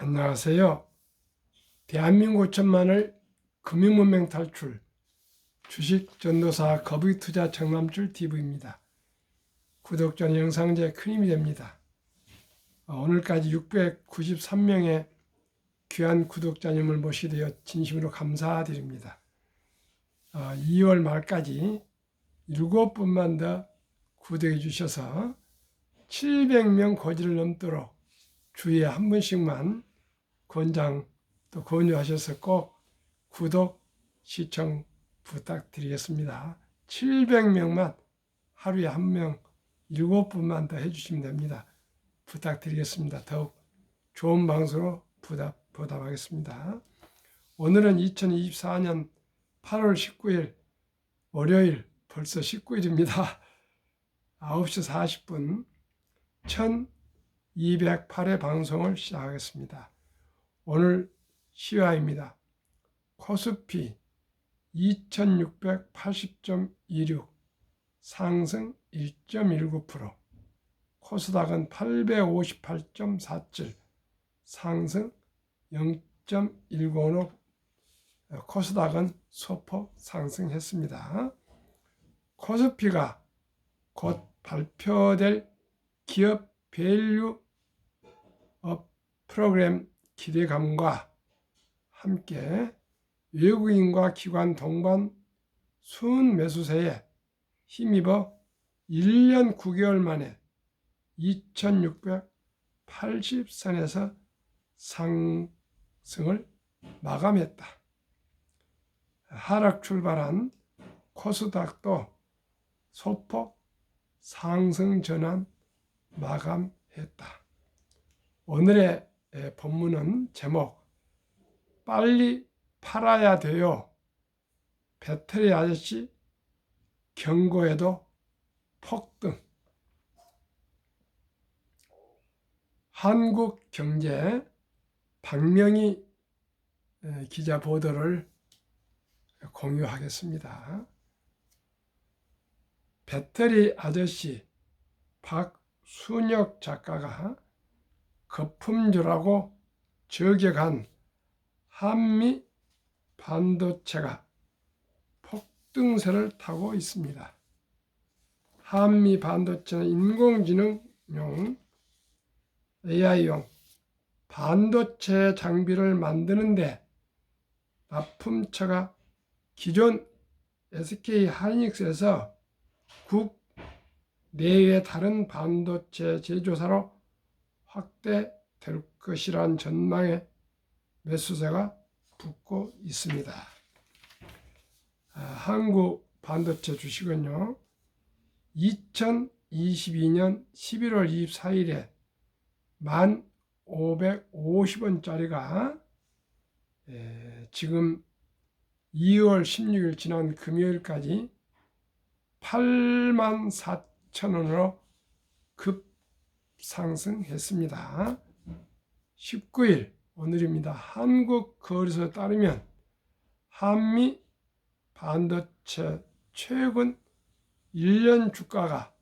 안녕하세요. 대한민국 5천만을 금융문맹 탈출 주식 전도사 거북이투자 정남줄 TV입니다. 구독자 영상제 큰 힘이 됩니다. 오늘까지 693명의 귀한 구독자님을 모시게 되어 진심으로 감사드립니다. 2월 말까지 7분만 더 구독해 주셔서 700명 고지를 넘도록 주에 한 분씩만 권장 또 권유하셔서 꼭 구독, 시청 부탁드리겠습니다. 700명만 하루에 한 명 7분만 더 해주시면 됩니다. 부탁드리겠습니다. 더욱 좋은 방송으로 보답하겠습니다. 오늘은 2024년 8월 19일 월요일 벌써 19일입니다. 9시 40분 1208회 방송을 시작하겠습니다. 오늘 시화입니다. 코스피 2680.26 상승 1.19%, 코스닥은 858.47 상승 0.105, 코스닥은 소폭 상승했습니다. 코스피가 곧 발표될 기업 밸류 업 프로그램 기대감과 함께 외국인과 기관 동반 순매수세에 힘입어 1년 9개월 만에 2680선에서 상승을 마감했다. 하락 출발한 코스닥도 소폭 상승 전환 마감했다. 오늘의 본문은 제목 빨리 팔아야 돼요. 배터리 아저씨 경고에도 폭등. 한국경제 박명희 기자 보도를 공유하겠습니다. 배터리 아저씨 박순혁 작가가 거품주라고 저격한 한미 반도체가 폭등세를 타고 있습니다. 한미 반도체는 인공지능용 AI용 반도체 장비를 만드는데 납품처가 기존 SK 하이닉스에서 국내외 다른 반도체 제조사로 확대될 것이란 전망에 매수세가 붙고 있습니다. 한국 반도체 주식은요, 2022년 11월 24일에 1,550원짜리가 지금 2월 16일 지난 금요일까지 84,000원으로 급상승했습니다. 19일 오늘입니다. 한국거래소에 따르면 한미 반도체 최근 1년 주가가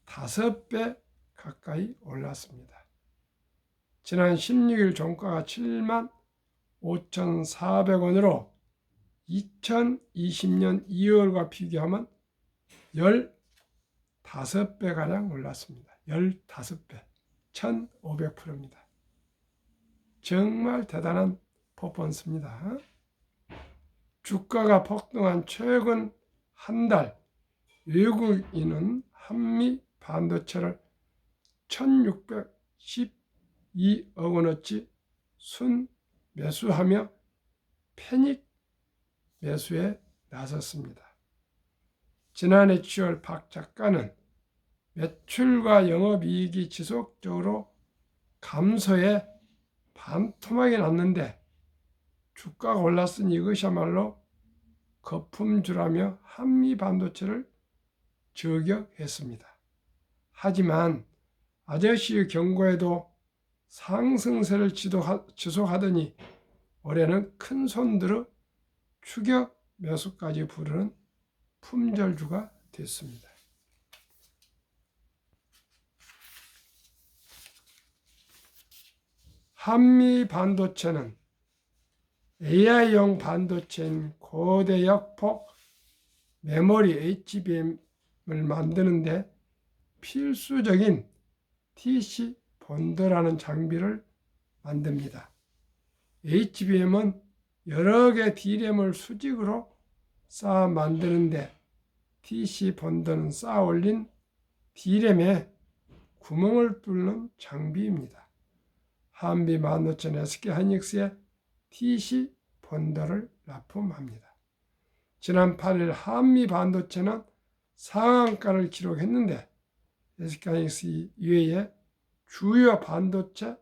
5배 가까이 올랐습니다. 지난 16일 종가가 75,400원으로 2020년 2월과 비교하면 15배가량 올랐습니다. 15배, 1,500%입니다. 정말 대단한 퍼포먼스입니다. 주가가 폭등한 최근 한 달 외국인은 한미 반도체를 1,612억 원어치 순매수하며 패닉 매수에 나섰습니다. 지난해 7월 박 작가는 매출과 영업이익이 지속적으로 감소해 반토막이 났는데 주가가 올랐으니 이것이야말로 거품주라며 한미 반도체를 저격했습니다. 하지만 아저씨의 경고에도 상승세를 지속하더니 올해는 큰 손들어 추격 매수까지 부르는 품절주가 됐습니다. 한미 반도체는 AI용 반도체인 고대역폭 메모리 HBM을 만드는데 필수적인 TC 본더라는 장비를 만듭니다. HBM은 여러 개 D램을 수직으로 쌓아 만드는데 TC 본더는 쌓아 올린 D램에 구멍을 뚫는 장비입니다. 한미 반도체는 SK하이닉스의 TC 본더를 납품합니다. 지난 8일 한미 반도체는 상한가를 기록했는데 SK하이닉스 이외에 주요 반도체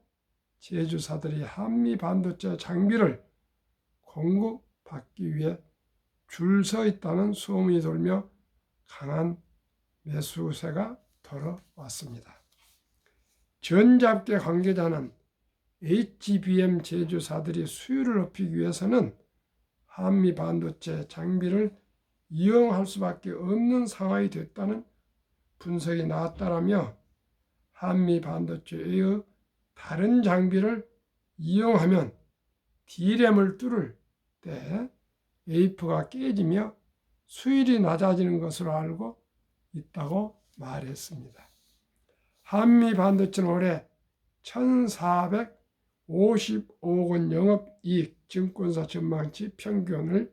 제조사들이 한미 반도체 장비를 공급받기 위해 줄 서 있다는 소문이 돌며 강한 매수세가 돌아왔습니다. 전잡계 관계자는 HBM 제조사들이 수율을 높이기 위해서는 한미 반도체 장비를 이용할 수밖에 없는 상황이 됐다는 분석이 나왔다라며 한미 반도체의 다른 장비를 이용하면 D램을 뚫을 때 웨이퍼가 깨지며 수율이 낮아지는 것으로 알고 있다고 말했습니다. 한미 반도체는 올해 1,455억 원 영업이익 증권사 전망치 평균을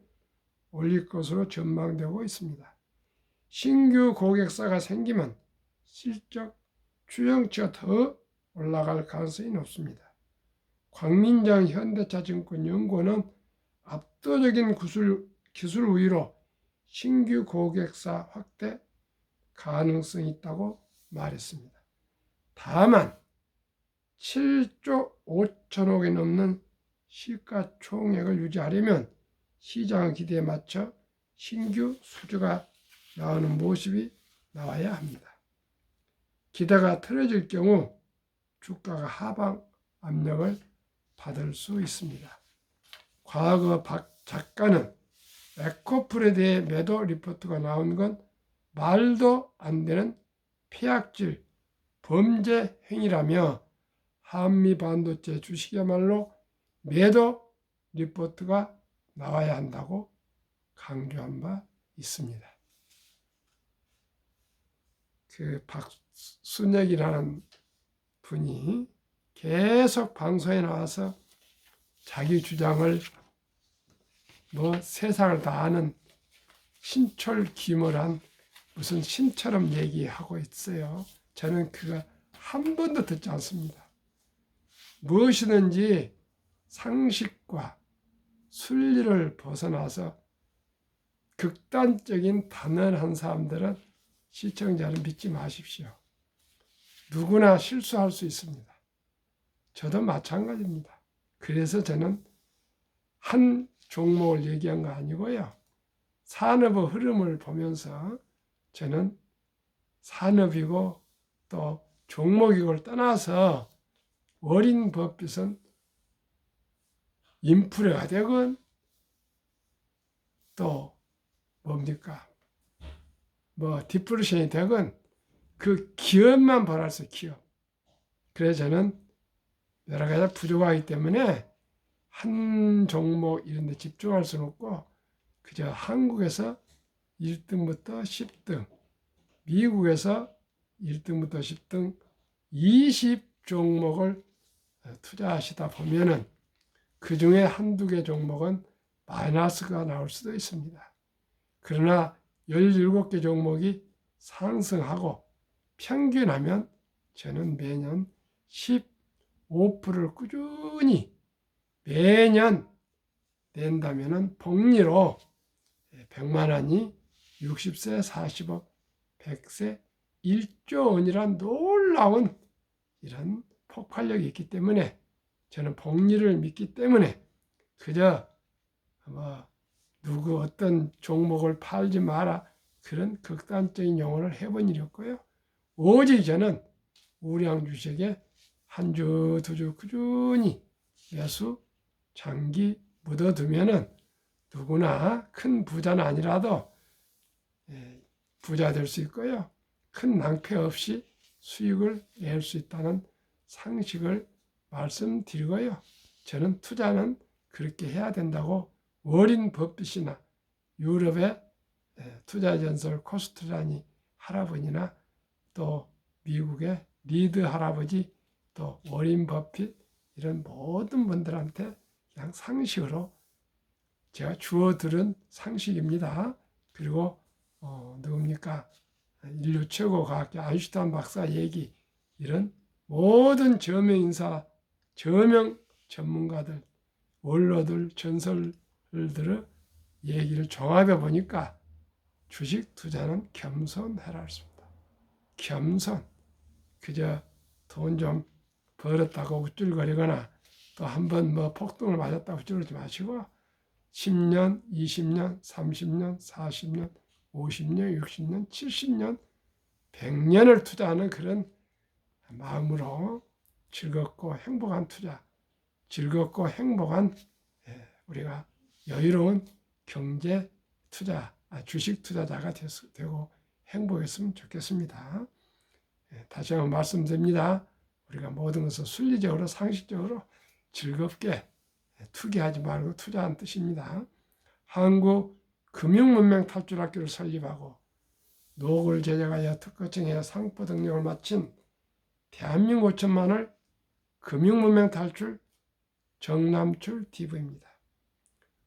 올릴 것으로 전망되고 있습니다. 신규 고객사가 생기면 실적 추정치가 더 올라갈 가능성이 높습니다. 광민정 현대차증권 연구원은 압도적인 기술 우위로 신규 고객사 확대 가능성이 있다고 말했습니다. 다만 7조 5천억이 넘는 시가총액을 유지하려면 시장 기대에 맞춰 신규 수주가 나오는 모습이 나와야 합니다. 기대가 틀어질 경우 주가가 하방 압력을 받을 수 있습니다. 과거 박 작가는 에코풀에 대해 매도 리포트가 나온 건 말도 안 되는 폐악질, 범죄 행위라며 한미 반도체 주식이야말로 매도 리포트가 나와야 한다고 강조한 바 있습니다. 그 박순혁이라는 분이 계속 방송에 나와서 자기 주장을 세상을 다 아는 신철기몰한 무슨 신처럼 얘기하고 있어요. 저는 그거 한 번도 듣지 않습니다. 무엇이든지 상식과 순리를 벗어나서 극단적인 단언한 사람들은 시청자를 믿지 마십시오. 누구나 실수할 수 있습니다. 저도 마찬가지입니다. 그래서 저는 한 종목을 얘기한 거 아니고요. 산업의 흐름을 보면서 저는 산업이고 또 종목이고를 떠나서 워린 버핏은 인플레가 되건 또 뭡니까? 디플레이션이 되건 그 기업만 벌었어요. 기업. 그래서 저는 여러 가지 부족하기 때문에 한 종목 이런 데 집중할 수는 없고 그저 한국에서 1등부터 10등, 미국에서 1등부터 10등 20종목을 투자하시다 보면은 그 중에 한두 개 종목은 마이너스가 나올 수도 있습니다. 그러나 17개 종목이 상승하고 평균하면 저는 매년 15%를 꾸준히 매년 낸다면은 복리로 100만 원이 60세, 40억, 100세 1조 원이란 놀라운 이런 폭발력이 있기 때문에 저는 복리를 믿기 때문에 그저 누구 어떤 종목을 팔지 마라 그런 극단적인 용어를 해본 일이 없고요. 오직 저는 우량 주식에 한 주, 두 주 꾸준히 매수 장기 묻어두면은 누구나 큰 부자는 아니라도 부자 될 수 있고요. 큰 낭패 없이 수익을 낼 수 있다는 상식을 말씀드리고요. 저는 투자는 그렇게 해야 된다고 워린 버핏이나 유럽의 투자전설 코스트라니 할아버지나 또 미국의 리드 할아버지 또 워린 버핏 이런 모든 분들한테 그냥 상식으로 제가 주워 들은 상식입니다. 그리고 누굽니까? 인류 최고 과학자 아인슈타인 박사 얘기 이런 모든 저명 인사, 저명 전문가들, 원로들, 전설들의 얘기를 종합해 보니까 주식 투자는 겸손해라 했습니다. 겸손. 그저 돈 좀 벌었다고 우쭐거리거나 또 한번 뭐 폭등을 맞았다고 우쭐거리지 마시고 10년, 20년, 30년, 40년, 50년, 60년, 70년, 100년을 투자하는 그런 마음으로 즐겁고 행복한 투자, 즐겁고 행복한 우리가 여유로운 경제 투자, 주식 투자자가 되고 행복했으면 좋겠습니다. 다시 한번 말씀드립니다. 우리가 모든 것을 순리적으로 상식적으로 즐겁게 투기하지 말고 투자한 뜻입니다. 한국 금융문명 탈출학교를 설립하고 노골 제작하여 특허청에 상법 등록을 마친 대한민국 5천만을 금융문명 탈출 정남출 DV입니다.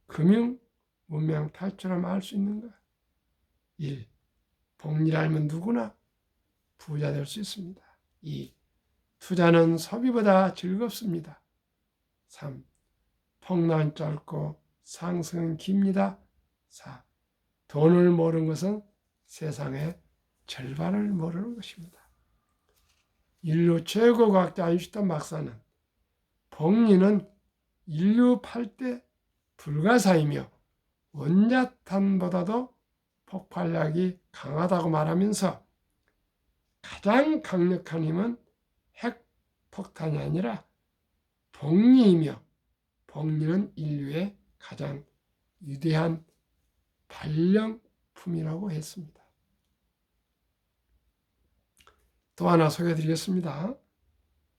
금융문명 탈출하면 알 수 있는가? 1. 복리를 알면 누구나 부자 될 수 있습니다. 2. 투자는 소비보다 즐겁습니다. 3. 폭락은 짧고 상승은 깁니다. 4. 돈을 모르는 것은 세상의 절반을 모르는 것입니다. 인류 최고 과학자 아인슈타인 박사는 복리는 인류 8대 불가사이며 원자탄보다도 폭발력이 강하다고 말하면서 가장 강력한 힘은 핵폭탄이 아니라 복리이며 복리는 인류의 가장 위대한 발명품이라고 했습니다. 또 하나 소개해드리겠습니다.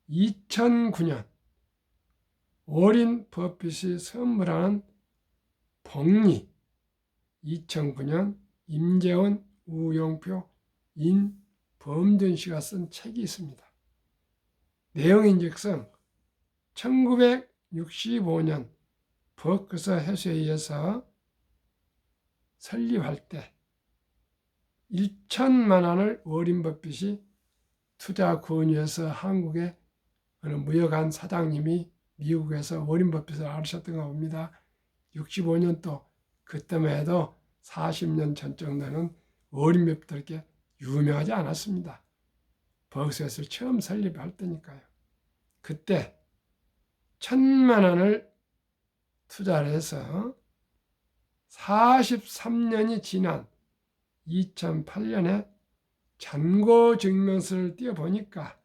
2009년 워린 버핏이 선물하는 복리 2009년 임재원, 우용표, 인범준 씨가 쓴 책이 있습니다. 내용인즉슨 1965년 버크셔 해수회에서 설립할 때 1천만 원을 워린 버핏이 투자 권유해서 한국의 어느 무역한 사장님이 미국에서 워린 버핏을 알으셨던가 봅니다. 65년도 그때만 해도 40년 전 정도는 워린 버핏 이렇게 유명하지 않았습니다. 버크셔에서 처음 설립할 때니까요. 그때 1,000만 원을 투자를 해서 43년이 지난 2008년에 잔고 증명서를 띄워보니까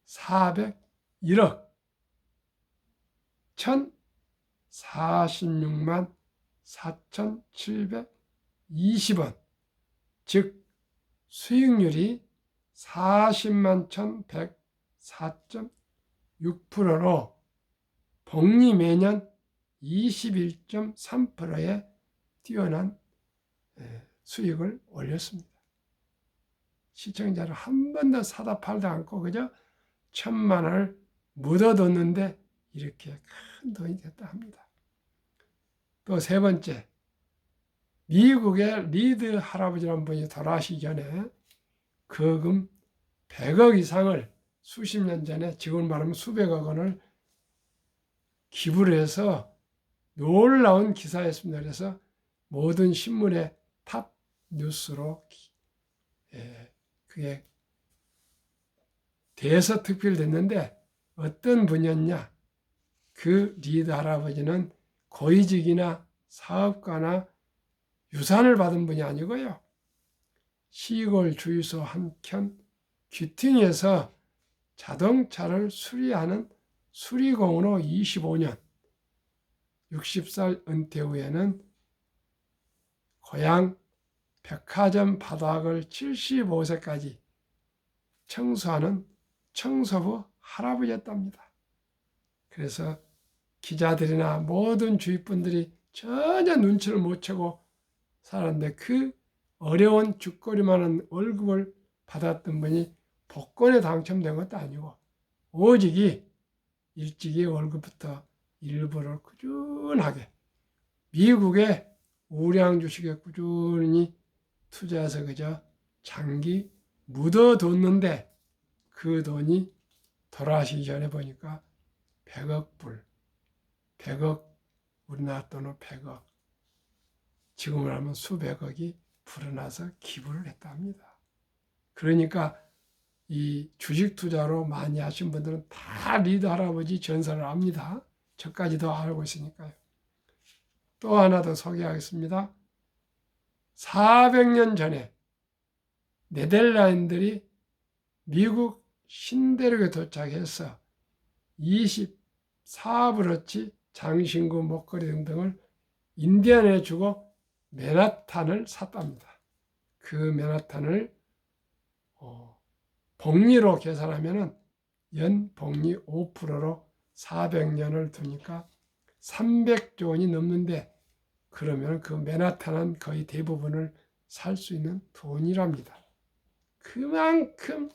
401억 1,046만 4,720원 즉 수익률이 40만 1,104.6%로 복리 매년 21.3%의 뛰어난 수익을 올렸습니다. 시청자를 한 번도 사다 팔다 않고 그저 1,000만 원을 묻어뒀는데 이렇게 큰 돈이 됐다 합니다. 또 세 번째, 미국의 리드 할아버지라는 분이 돌아가시기 전에 거금 100억 이상을 수십 년 전에 지금 말하면 수백억 원을 기부를 해서 놀라운 기사였습니다. 그래서 모든 신문의 탑 뉴스로 그게 대서특필됐는데 어떤 분이었냐? 그 리드 할아버지는 고위직이나 사업가나 유산을 받은 분이 아니고요. 시골 주유소 한켠 귀퉁이에서 자동차를 수리하는 수리공으로 25년, 60살 은퇴 후에는 고향 백화점 바닥을 75세까지 청소하는 청소부 할아버지였답니다. 그래서 기자들이나 모든 주위 분들이 전혀 눈치를 못 채고 살았는데 그 어려운 죽거리만한 월급을 받았던 분이 복권에 당첨된 것도 아니고 오직이 일찍이 월급부터 일부를 꾸준하게 미국의 우량 주식에 꾸준히 투자해서 그저 장기 묻어뒀는데 그 돈이 돌아가시기 전에 보니까 100억 불, 100억, 우리나라 돈으로 100억, 지금으로 하면 수백억이 불어나서 기부를 했다 합니다. 그러니까 이 주식 투자로 많이 하신 분들은 다 리더 할아버지 전설을 압니다. 저까지도 알고 있으니까요. 또 하나 더 소개하겠습니다. 400년 전에 네덜란드들이 미국 신대륙에 도착해서 24브로치 장신구 목걸이 등등을 인디언에 주고 맨하탄을 샀답니다. 그 맨하탄을 복리로 계산하면 연 복리 5%로 400년을 두니까 300조 원이 넘는데 그러면 그 맨하탄은 거의 대부분을 살 수 있는 돈이랍니다. 그만큼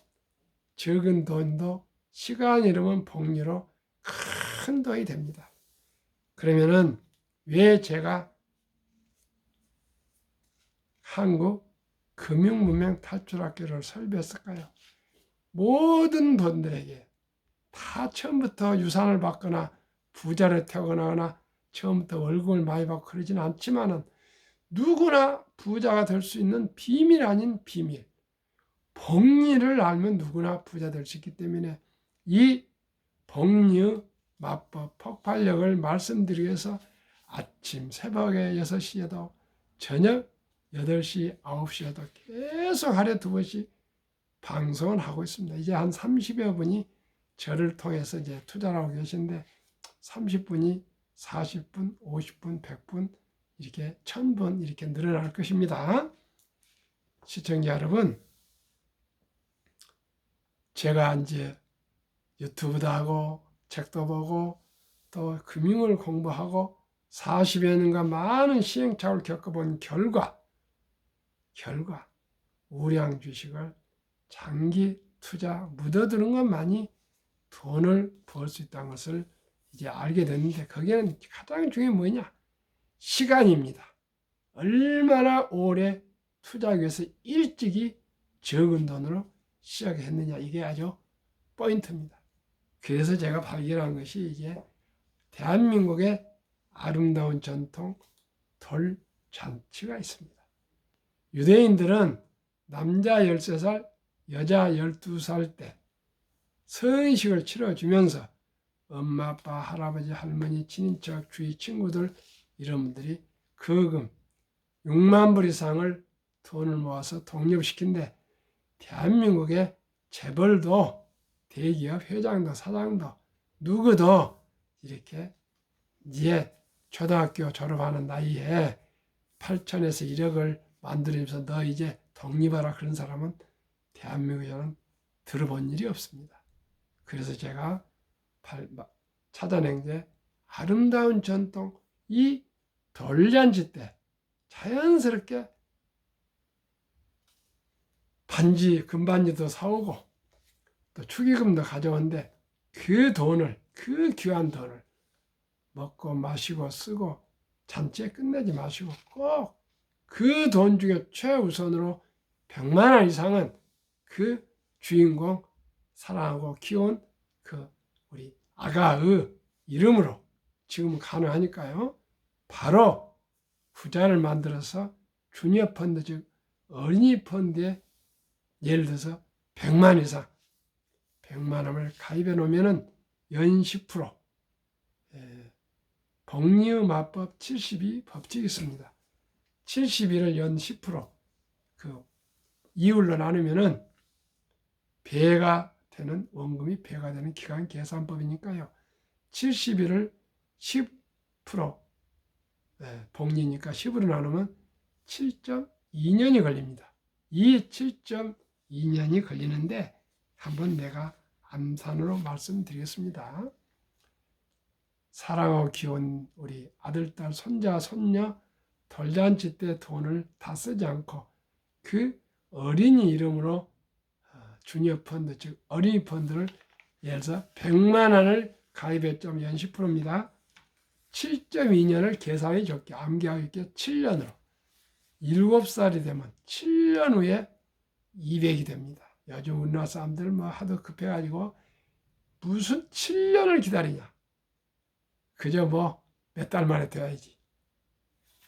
적은 돈도 시간이 흐르면 복리로 큰 돈이 됩니다. 그러면은 왜 제가 한국 금융문명 탈출학교를 설립했을까요? 모든 분들에게 다 처음부터 유산을 받거나 부자를 태어나거나 처음부터 월급을 많이 받고 그러지는 않지만은 누구나 부자가 될 수 있는 비밀 아닌 비밀, 복리를 알면 누구나 부자 될 수 있기 때문에 이 복리의 마법, 폭발력을 말씀드리기 위해서 아침 새벽에 6시에도 저녁 8시, 9시에도 계속 하루에 2번씩 방송을 하고 있습니다. 이제 한 30여 분이 저를 통해서 이제 투자를 하고 계신데 30분이 40분, 50분, 100분 이렇게 1000분 이렇게 늘어날 것입니다. 시청자 여러분, 제가 이제 유튜브도 하고 책도 보고 또 금융을 공부하고 40여 년간 많은 시행착오를 겪어본 결과 우량 주식을 장기 투자 묻어두는 것만이 돈을 벌 수 있다는 것을 이제 알게 됐는데 거기에는 가장 중요한 게 뭐냐? 시간입니다. 얼마나 오래 투자하기 위해서 일찍이 적은 돈으로 시작했느냐 이게 아주 포인트입니다. 그래서 제가 발견한 것이 이게 대한민국의 아름다운 전통 돌잔치가 있습니다. 유대인들은 남자 13살, 여자 12살 때 성인식을 치러주면서 엄마, 아빠, 할아버지, 할머니, 친인척, 주위 친구들 이런 분들이 거금 6만 불 이상을 돈을 모아서 독립시킨데 대한민국의 재벌도 대기업 회장도 사장도 누구도 이렇게 이제 초등학교 졸업하는 나이에 8천에서 1억을 만들면서 너 이제 독립하라 그런 사람은 대한민국에는 들어본 일이 없습니다. 그래서 제가 찾아낸 게 아름다운 전통 이 돌잔치 때 자연스럽게 반지, 금반지도 사오고 또 축의금도 가져오는데 그 돈을, 그 귀한 돈을 먹고 마시고 쓰고 잔치에 끝내지 마시고 꼭 그 돈 중에 최우선으로 100만 원 이상은 그 주인공 사랑하고 키운 그 우리 아가의 이름으로 지금은 가능하니까요. 바로 후자를 만들어서 주니어 펀드 즉 어린이 펀드에 예를 들어서 100만 이상 100만 원을 가입해 놓으면은 연 10% 복리의 마법 72 법칙이 있습니다. 71을 연 10%그 이율로 나누면은 배가 되는 원금이 배가 되는 기간 계산법이니까요. 71을 10% 복리니까 10으로 나누면 7.2년이 걸립니다. 이 7.2년이 걸리는데 한번 내가 암산으로 말씀드리겠습니다. 사랑하고 키운 우리 아들, 딸, 손자, 손녀 돌잔치 때 돈을 다 쓰지 않고 그 어린이 이름으로 주니어 펀드, 즉 어린이 펀드를 예를 들어서 100만 원을 가입했죠. 연 10%입니다. 7.2년을 계산해 줬게 암기하고 있게 7년으로 7살이 되면 7년 후에 200이 됩니다. 요즘 우리나라 사람들 뭐 하도 급해가지고 무슨 7년을 기다리냐. 그저 뭐 몇 달 만에 돼야지.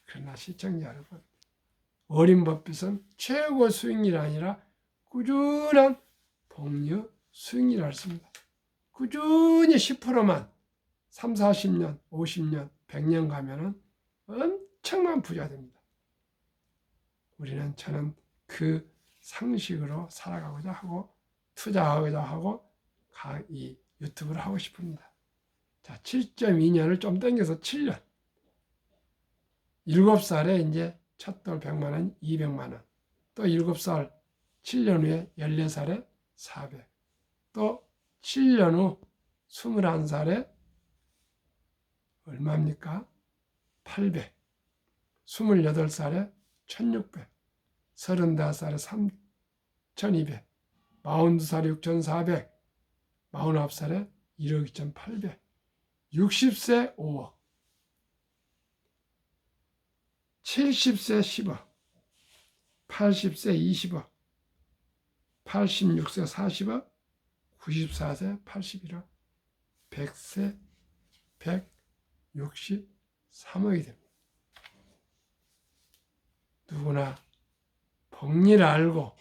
그러나 시청자 여러분, 어린 법빚은 최고 수익률이 아니라 꾸준한 복리 수익률을 했습니다. 꾸준히 10%만 3, 40년, 50년, 100년 가면은 엄청난 부자 됩니다. 저는 그 상식으로 살아가고자 하고 투자하고자 하고 이 유튜브를 하고 싶습니다. 자, 7.2년을 좀 당겨서 7년. 7살에 이제 첫 돌 100만 원, 200만 원. 또 7살, 7년 후에 14살에 400. 또 7년 후 21살에 얼마입니까? 800. 28살에 1600. 35살에 3200. 42살에 6400. 49살에 1억 2800. 60세 5억. 70세 10억. 80세 20억. 86세 40억. 94세 81억. 100세 163억이 됩니다. 누구나 복리를 알고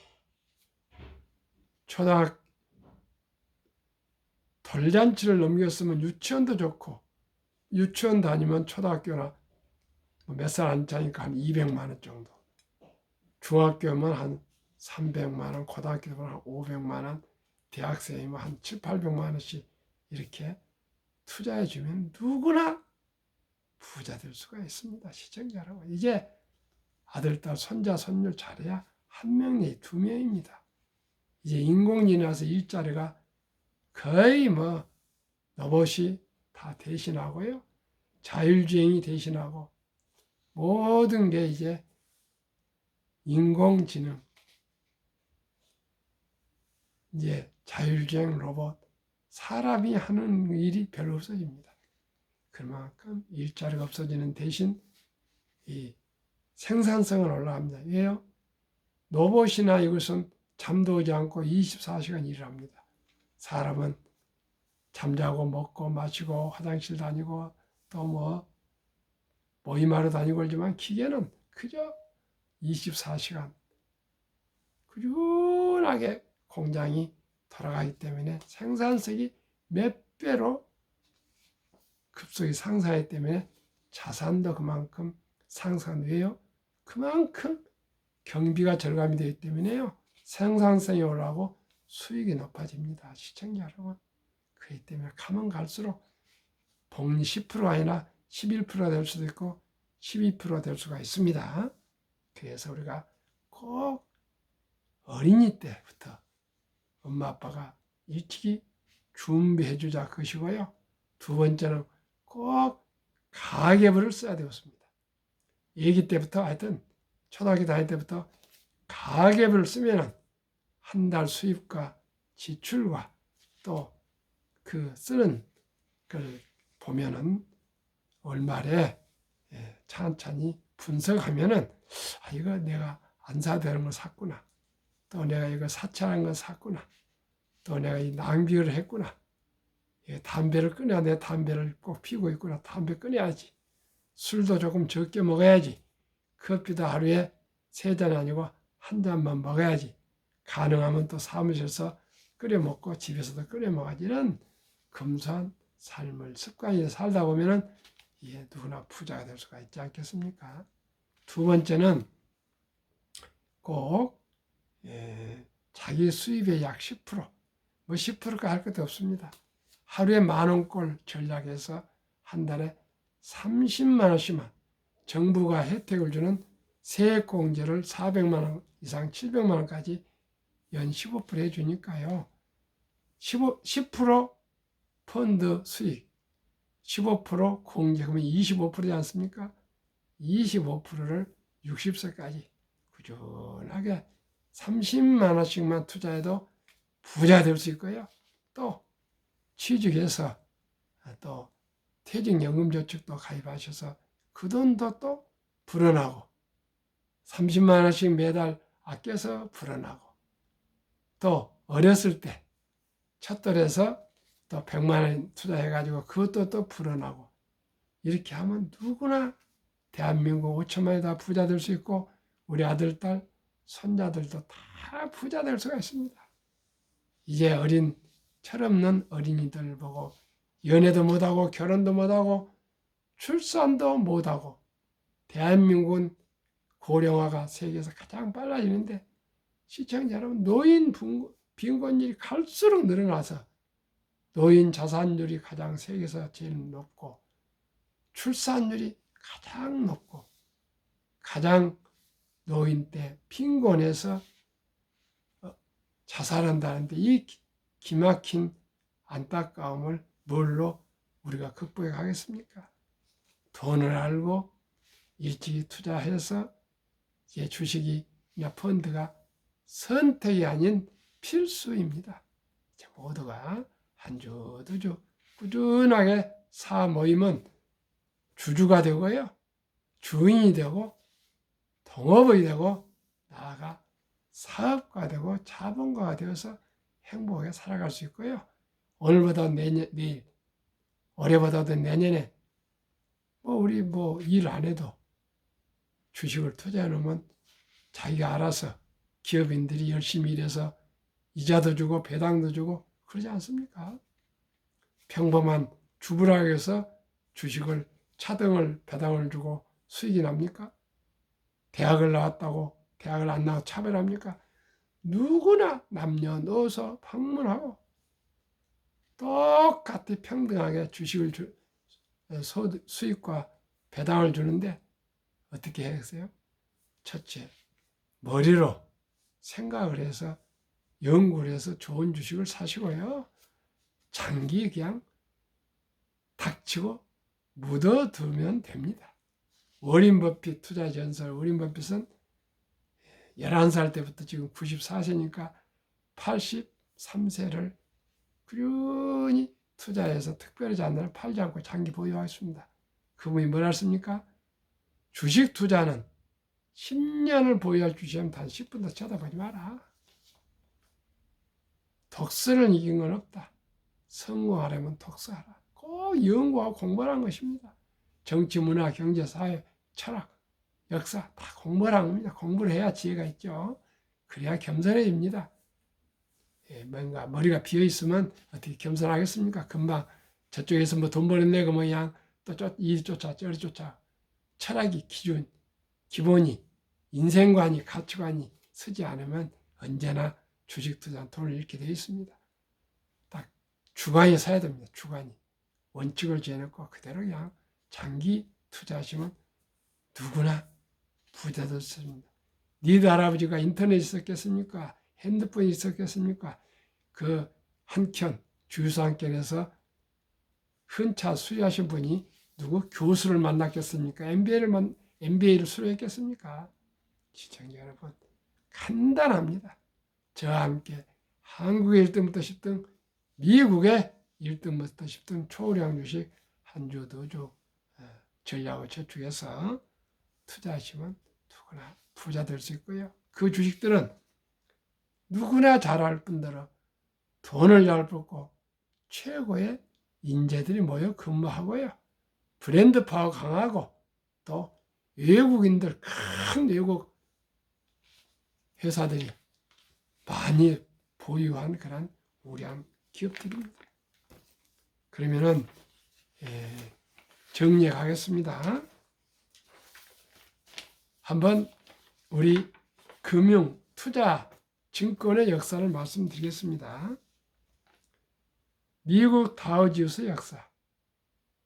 돌잔치를 넘겼으면 유치원도 좋고 유치원 다니면 초등학교나 몇 살 안 차니까 한 200만 원 정도, 중학교면 한 300만 원, 고등학교면 한 500만 원, 대학생이면 한 7, 800만 원씩 이렇게 투자해 주면 누구나 부자 될 수가 있습니다. 시청자 여러분, 이제 아들, 딸, 손자, 손녀 잘해야 한 명이 두 명입니다. 이제 인공지능에서 일자리가 거의 뭐 로봇이 다 대신하고요. 자율주행이 대신하고 모든 게 이제 인공지능, 이제 자율주행 로봇, 사람이 하는 일이 별로 없어집니다. 그만큼 일자리가 없어지는 대신 이 생산성은 올라갑니다. 왜요? 로봇이나 이것은 잠도 오지 않고 24시간 일을 합니다. 사람은 잠자고 먹고 마시고 화장실 다니고 또 뭐 모임하러 다니고 하지만 기계는 그저 24시간 꾸준하게 공장이 돌아가기 때문에 생산성이 몇 배로 급속히 상승하기 때문에 자산도 그만큼 상승해요. 그만큼 경비가 절감이 되기 때문에요. 생산성이 올라가고 수익이 높아집니다. 시청자 여러분. 그렇기 때문에 가면 갈수록 복리 10%가 아니라 11%가 될 수도 있고 12%가 될 수가 있습니다. 그래서 우리가 꼭 어린이 때부터 엄마 아빠가 일찍이 준비해 주자 것이고요. 두 번째는 꼭 가계부를 써야 되었습니다. 아기 때부터 하여튼 초등학교 다닐 때부터 가계부를 쓰면은 한 달 수입과 지출과 또 그 쓰는 걸 보면은 월말에 천천히 분석하면은 이거 내가 안 사야 되는 걸 샀구나. 또 내가 이거 사치하는 걸 샀구나. 또 내가 이 낭비를 했구나. 담배를 끊어야 내 담배를 꼭 피우고 있구나. 담배 끊어야지. 술도 조금 적게 먹어야지. 커피도 하루에 3잔 아니고 1잔만 먹어야지. 가능하면 또 사무실에서 끓여 먹고 집에서도 끓여 먹어야지. 이런 검소한 삶을 습관이 살다 보면은 누구나 부자가 될 수가 있지 않겠습니까? 두 번째는 꼭 자기 수입의 약 10%, 뭐 10%가 할 것도 없습니다. 하루에 10,000원꼴 전략해서 한 달에 30만 원씩만 정부가 혜택을 주는 세액공제를 400만 원 이상 700만 원까지 연 15% 해주니까요. 10% 펀드 수익, 15% 공제금이 25%지 않습니까? 25%를 60세까지 꾸준하게 30만 원씩만 투자해도 부자 될 수 있고요. 또 취직해서 또 퇴직연금저축도 가입하셔서 그 돈도 또 불어나고 30만 원씩 매달 아껴서 불어나고 또 어렸을 때 첫돌에서 또 100만 원 투자해가지고 그것도 또 불어나고 이렇게 하면 누구나 대한민국 5천만 원이 다 부자 될 수 있고 우리 아들, 딸, 손자들도 다 부자 될 수가 있습니다. 이제 철없는 어린이들 보고 연애도 못하고 결혼도 못하고 출산도 못하고 대한민국은 고령화가 세계에서 가장 빨라지는데 시청자 여러분 노인 빈곤율이 갈수록 늘어나서 노인 자산율이 가장 세계에서 제일 높고 출산율이 가장 높고 가장 노인 때 빈곤해서 자살한다는데 이 기막힌 안타까움을 뭘로 우리가 극복해 가겠습니까? 돈을 알고 일찍이 투자해서 이제 주식이나 펀드가 선택이 아닌 필수입니다. 모두가 한 주, 두 주 꾸준하게 사 모이면 주주가 되고요. 주인이 되고 동업이 되고 나아가 사업가 되고 자본가가 되어서 행복하게 살아갈 수 있고요. 오늘보다 내일, 올해보다도 내년에 우리 일 안 해도 주식을 투자해 놓으면 자기가 알아서 기업인들이 열심히 일해서 이자도 주고 배당도 주고 그러지 않습니까? 평범한 주부락에서 주식을 차등을 배당을 주고 수익이 납니까? 대학을 나왔다고 대학을 안 나와 차별합니까? 누구나 남녀노소 방문하고 똑같이 평등하게 주식을 수익과 배당을 주는데 어떻게 하겠어요? 첫째, 머리로 생각을 해서 연구를 해서 좋은 주식을 사시고요. 장기 그냥 닥치고 묻어두면 됩니다. 워린 버핏 투자 전설 워린 버핏은 11살 때부터 지금 94세니까 83세를 꾸준히 투자해서 특별히 잔을 팔지 않고 장기 보유하였습니다. 그분이 뭐라 했습니까? 주식 투자는 10년을 보유할 주식이면 단 10분도 쳐다보지 마라. 독서를 이긴 건 없다. 성공하려면 독서하라. 꼭 연구하고 공부하는 것입니다. 정치, 문화, 경제, 사회, 철학, 역사 다 공부하는 겁니다. 공부를 해야 지혜가 있죠. 그래야 겸손해집니다. 뭔가 머리가 비어 있으면 어떻게 겸손하겠습니까? 금방 저쪽에서 돈 버는데 그냥 또 일 쫓아 저리 쫓아 철학이 기본이 인생관이 가치관이 서지 않으면 언제나 주식 투자는 돈을 잃게 되어 있습니다. 딱 주관이 서야 됩니다. 주관이 원칙을 정해놓고 그대로 그냥 장기 투자하시면 누구나 부자 될 수 있습니다. 니드 할아버지가 인터넷이 있었겠습니까? 핸드폰이 있었겠습니까? 그 한 켠, 주유소 한 켠에서 흔차 수료하신 분이 누구 교수를 만났겠습니까? MBA를 수료했겠습니까? 시청자 여러분, 간단합니다. 저와 함께 한국의 1등부터 10등, 미국의 1등부터 10등 초우량 주식 한 주, 두 주 전략을 저축해서 투자하시면 누구나 부자 될 수 있고요. 그 주식들은 누구나 잘할 뿐더러 돈을 잘 벌고 최고의 인재들이 모여 근무하고요. 브랜드 파워 강하고 또 외국인들 큰 외국 회사들이 많이 보유한 그런 우량 기업들입니다. 그러면은 정리해 가겠습니다. 한번 우리 금융, 투자, 증권의 역사를 말씀드리겠습니다. 미국 다우지수 역사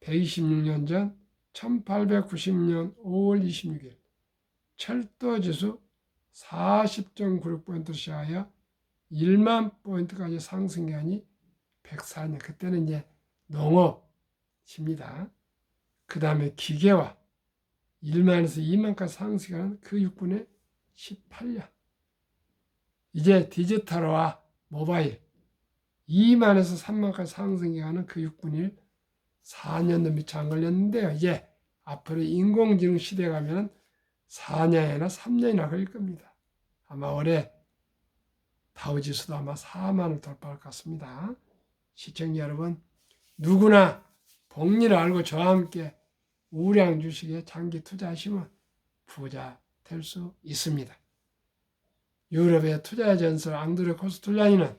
126년 전 1890년 5월 26일 철도지수 40.96포인트 시하여 1만 포인트까지 상승기간이 104년. 그때는 이제 농업, 6분입니다. 그 다음에 기계와 1만에서 2만까지 상승하는 그 6분의 18년. 이제 디지털화 모바일 2만에서 3만까지 상승하는 그 6분의 4년도 미처 안 걸렸는데요. 이제 앞으로 인공지능 시대에 가면 4년이나 3년이나 걸릴 겁니다. 아마 올해 다우지수도 아마 4만을 돌파할 것 같습니다. 시청자 여러분, 누구나 복리를 알고 저와 함께 우량 주식에 장기 투자하시면 부자 될 수 있습니다. 유럽의 투자 전설 앙드레 코스툴라니는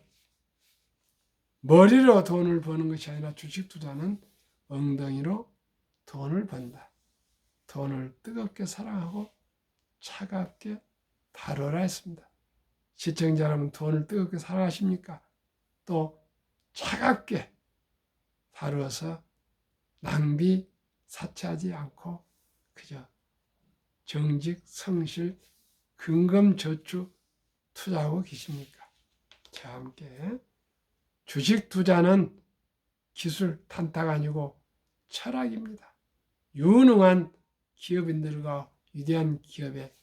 머리로 돈을 버는 것이 아니라 주식 투자는 엉덩이로 돈을 번다. 돈을 뜨겁게 사랑하고 차갑게 다루라 했습니다. 시청자 여러분, 돈을 뜨겁게 사랑하십니까? 또 차갑게 다루어서 낭비 사치하지 않고 그저 정직, 성실, 근검저축 투자하고 계십니까? 저와 함께 주식 투자는 기술 탄타가 아니고 철학입니다. 유능한 기업인들과 위대한 기업의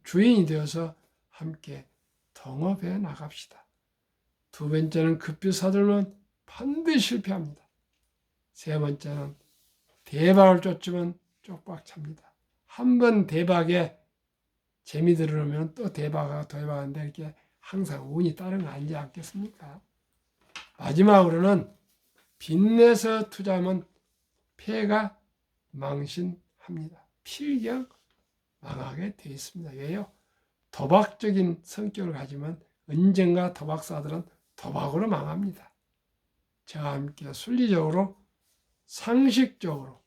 주인이 되어서 함께 동업해 나갑시다. 두 번째는 급히 서둘면 반드시 실패합니다. 세 번째는 대박을 쫓으면 쪽박 찹니다. 한 번 대박에 재미 들으면 또 대박하는데 이렇게 항상 운이 따른 거 아니지 않겠습니까? 마지막으로는 빚내서 투자하면 폐가 망신합니다. 필경 망하게 되어 있습니다. 왜요? 도박적인 성격을 가지면 언젠가 도박사들은 도박으로 망합니다. 저와 함께 순리적으로 상식적으로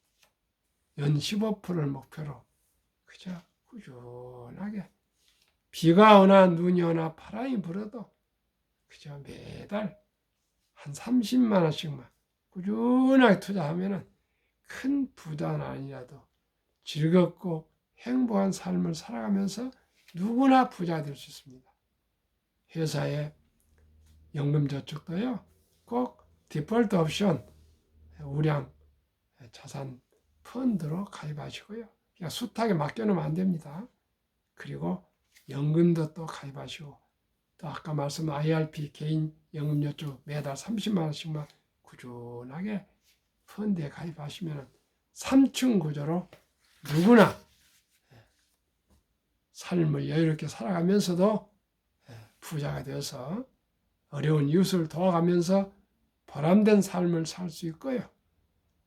연 15%를 목표로 그저 꾸준하게 비가 오나 눈이 오나 바람이 불어도 그저 매달 한 30만 원씩만 꾸준하게 투자하면 큰 부자는 아니라도 즐겁고 행복한 삶을 살아가면서 누구나 부자가 될 수 있습니다. 회사의 연금저축도요, 꼭 디폴트 옵션 우량 자산 펀드로 가입하시고요. 그냥 숱하게 맡겨놓으면 안 됩니다. 그리고 연금도 또 가입하시고, 또 아까 말씀 IRP 개인 연금저축 매달 30만 원씩만 꾸준하게 펀드에 가입하시면 3층 구조로 누구나 삶을 여유롭게 살아가면서도 부자가 되어서 어려운 이웃을 도와가면서 보람된 삶을 살 수 있고요.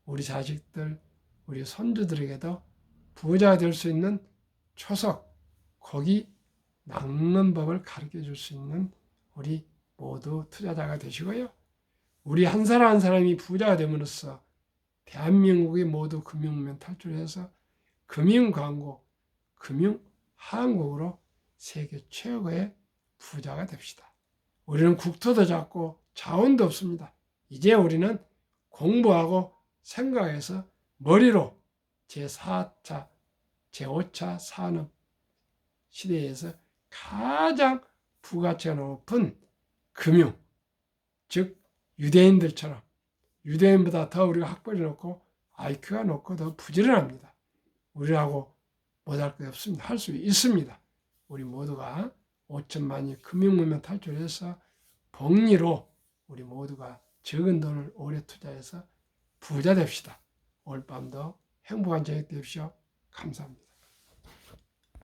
우리 자식들, 우리 손주들에게도 부자가 될 수 있는 초석, 고기 낚는 법을 가르쳐 줄 수 있는 우리 모두 투자자가 되시고요. 우리 한 사람 한 사람이 부자가 됨으로써 대한민국이 모두 금융면 탈출해서 금융광고, 금융한국으로 세계 최고의 부자가 됩시다. 우리는 국토도 작고 자원도 없습니다. 이제 우리는 공부하고 생각해서 머리로 제4차, 제5차 산업 시대에서 가장 부가치가 높은 금융, 즉 유대인들처럼 유대인보다 더 우리가 학벌이 높고 IQ가 높고 더 부지런합니다. 우리하고 못할 것 없습니다. 할 수 있습니다. 우리 모두가 5천만이 금융문명 탈출해서 복리로 우리 모두가 적은 돈을 오래 투자해서 부자 됩시다. 오늘 밤도 행복한 저녁 되십시오. 감사합니다.